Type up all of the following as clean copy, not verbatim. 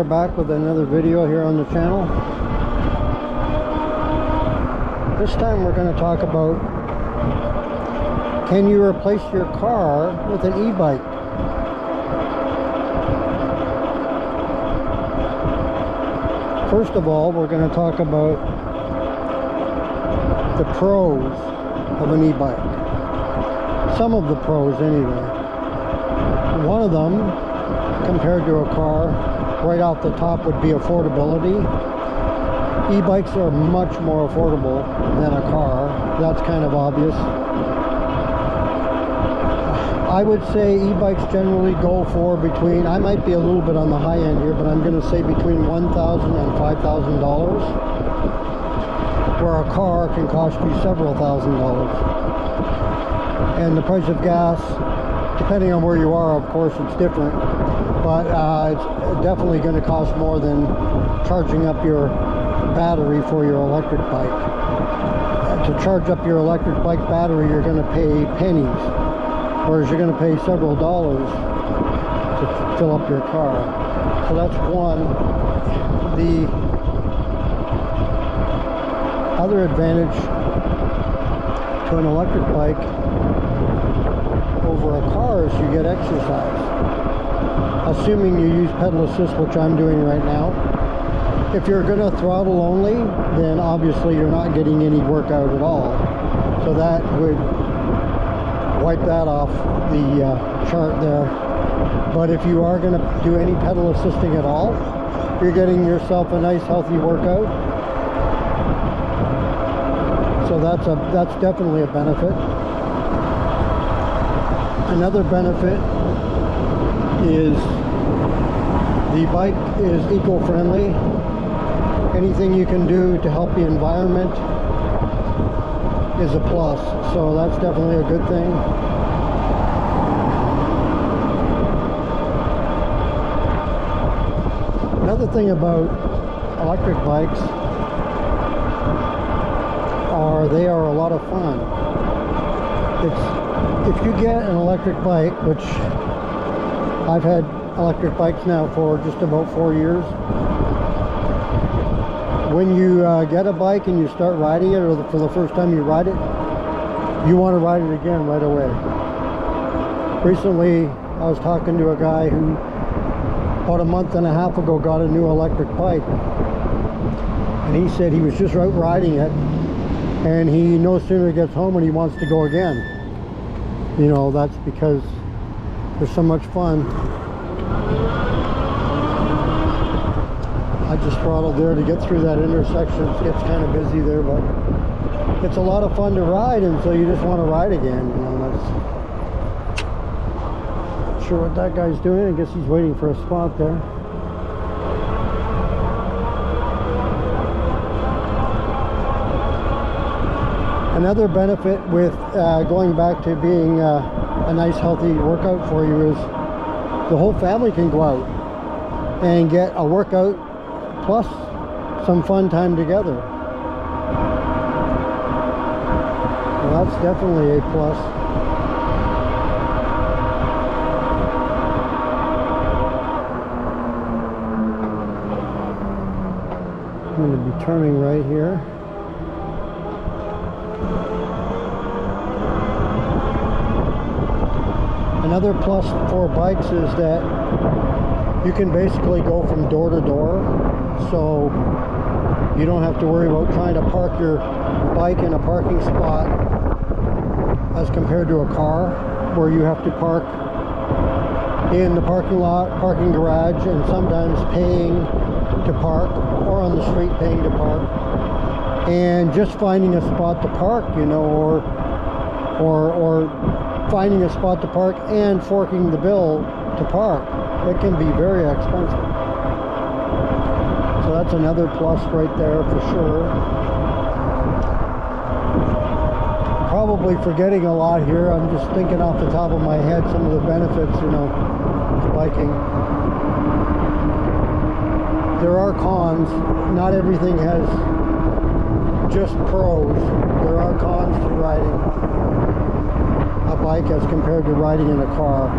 are back with another video here on the channel. This time we're going to talk about, can you replace your car with an e-bike? First of all, we're going to talk about the pros of an e-bike. Some of the pros anyway. One of them, compared to a car, right off the top would be affordability. E-bikes are much more affordable than a car. That's kind of obvious. I would say e-bikes generally go for between, I might be a little bit on the high end here, but I'm going to say between $1,000 and $5,000, where a car can cost you several $1,000s. And the price of gas, depending on where you are, of course, it's different, but it's definitely going to cost more than charging up your battery for your electric bike. To charge up your electric bike battery, you're going to pay pennies, whereas you're going to pay several dollars to fill up your car. So that's one. The other advantage to an electric bike over a car is you get exercise. Assuming you use pedal assist, which I'm doing right now. If you're going to throttle only, then obviously you're not getting any workout at all. So that would wipe that off the chart there. But if you are going to do any pedal assisting at all, you're getting yourself a nice healthy workout. So that's definitely a benefit. Another benefit is the bike is eco-friendly. Anything you can do to help the environment is a plus, so that's definitely a good thing. Another thing about electric bikes are they are a lot of fun. If you get an electric bike, which I've had electric bikes now for just about 4 years. When you get a bike and you start riding it, or for the first time you ride it, you want to ride it again right away. Recently, I was talking to a guy who about a month and a half ago got a new electric bike. And he said he was just out riding it, and he no sooner gets home and he wants to go again. You know, that's because there's so much fun. I just throttled there to get through that intersection. It gets kind of busy there, but it's a lot of fun to ride, and so you just want to ride again. You know, that's not sure what that guy's doing. I guess he's waiting for a spot there. Another benefit with going back to being a nice healthy workout for you is the whole family can go out and get a workout plus some fun time together. Well, that's definitely a plus. I'm going to be turning right here. Another plus for bikes is that you can basically go from door to door, so you don't have to worry about trying to park your bike in a parking spot as compared to a car, where you have to park in the parking lot, parking garage, and sometimes paying to park, or on the street paying to park, and just finding a spot to park, you know, or finding a spot to park and forking the bill to park. It can be very expensive. So that's another plus right there for sure. Probably forgetting a lot here. I'm just thinking off the top of my head some of the benefits, you know, of biking. There are cons. Not everything has just pros. There are cons to riding a bike as compared to riding in a car.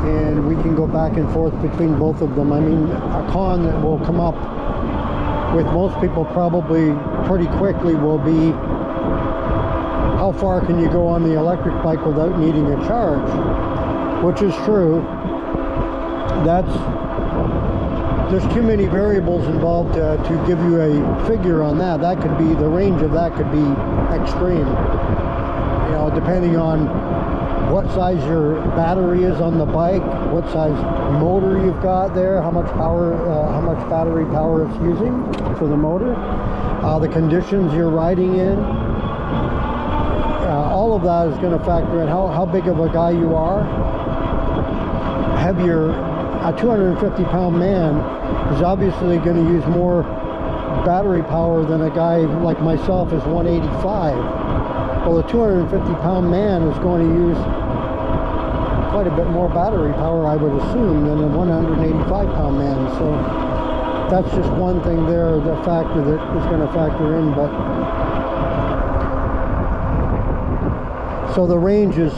and we can go back and forth between both of them. I mean, a con that will come up with most people probably pretty quickly will be, how far can you go on the electric bike without needing a charge? Which is true. There's too many variables involved to give you a figure on that. That could be, the range of that could be extreme. You know, depending on what size your battery is on the bike, what size motor you've got there, how much power, how much battery power it's using for the motor, the conditions you're riding in. All of that is going to factor in how big of a guy you are. A 250-pound man is obviously going to use more battery power than a guy like myself is 185. Well, a 250-pound man is going to use quite a bit more battery power, I would assume, than a 185-pound man. So that's just one thing there, the factor that is going to factor in. But so the range is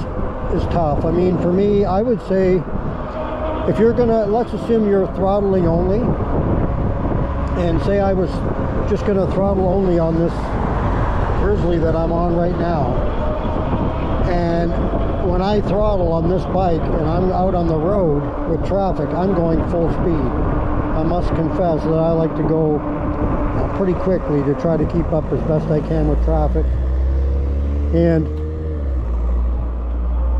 tough. I mean, for me, I would say, if you're gonna, let's assume you're throttling only, and say I was just gonna throttle only on this Grizzly that I'm on right now, and when I throttle on this bike and I'm out on the road with traffic, I'm going full speed. I must confess that I like to go pretty quickly to try to keep up as best I can with traffic. And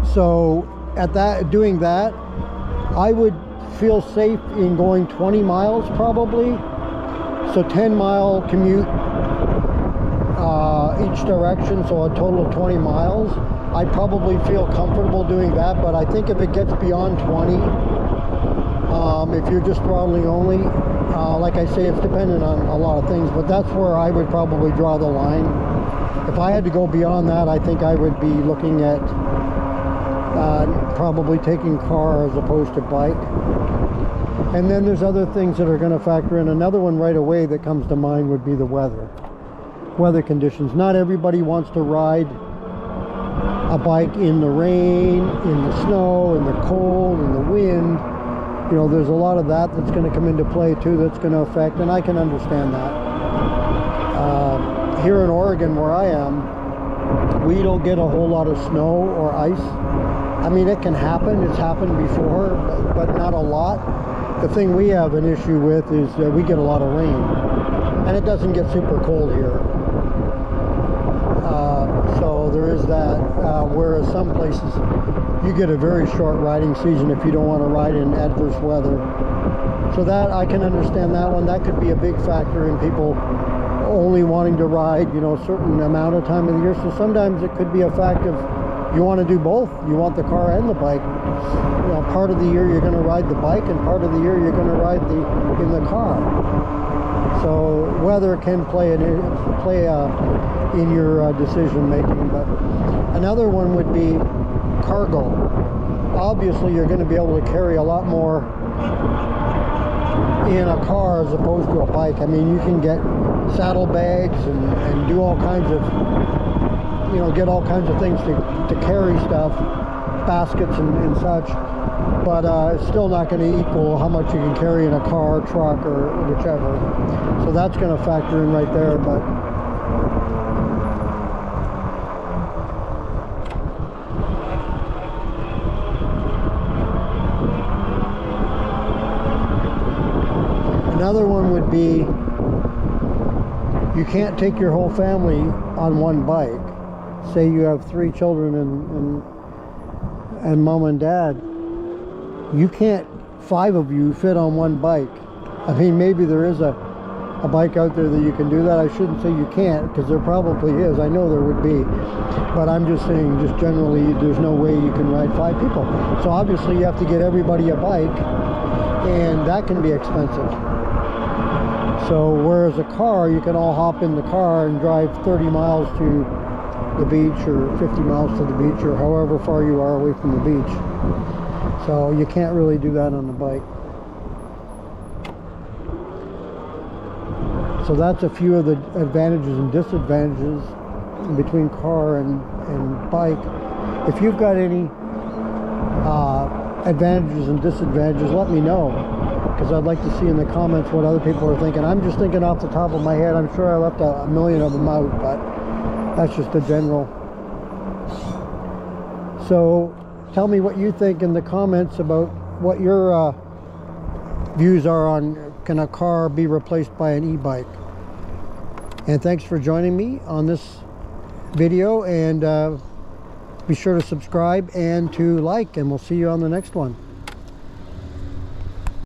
so at that, doing that, I would feel safe in going 20 miles probably. So 10-mile commute each direction, so a total of 20 miles. I'd probably feel comfortable doing that, but I think if it gets beyond 20, if you're just throttling only, like I say, it's dependent on a lot of things, but that's where I would probably draw the line. If I had to go beyond that, I think I would be looking at probably taking car as opposed to bike. And then there's other things that are going to factor in. Another one right away that comes to mind would be the weather conditions. Not everybody wants to ride a bike in the rain, in the snow, in the cold, in the wind. You know, there's a lot of that that's going to come into play too, that's going to affect, and I can understand that. Here in Oregon where I am, we don't get a whole lot of snow or ice. I mean, it can happen, it's happened before, but not a lot. The thing we have an issue with is that we get a lot of rain, and it doesn't get super cold here. So there is that, whereas some places you get a very short riding season if you don't want to ride in adverse weather. So that, I can understand that one. That could be a big factor in people only wanting to ride, you know, a certain amount of time of the year. So sometimes it could be a fact of, you want to do both. You want the car and the bike. You know, part of the year you're going to ride the bike, and part of the year you're going to ride in the car. So weather can play in your decision making. But another one would be cargo. Obviously, you're going to be able to carry a lot more in a car as opposed to a bike. I mean, you can get saddlebags and do all kinds of, you know, get all kinds of things to carry stuff, baskets and such, but it's still not going to equal how much you can carry in a car, truck, or whichever. So that's going to factor in right there. But another one would be, you can't take your whole family on one bike. Say you have 3 children and mom and dad. You can't, 5 of you, fit on one bike. I mean, maybe there is a bike out there that you can do that. I shouldn't say you can't, because there probably is. I know there would be. But I'm just saying, just generally, there's no way you can ride 5 people. So obviously you have to get everybody a bike, and that can be expensive. So whereas a car, you can all hop in the car and drive 30 miles to the beach, or 50 miles to the beach, or however far you are away from the beach. So you can't really do that on the bike. So that's a few of the advantages and disadvantages between car and bike. If you've got any advantages and disadvantages, let me know, because I'd like to see in the comments what other people are thinking. I'm just thinking off the top of my head. I'm sure I left a million of them out, but that's just a general. So tell me what you think in the comments about what your views are on, can a car be replaced by an e-bike? And thanks for joining me on this video, and be sure to subscribe and to like, and we'll see you on the next one.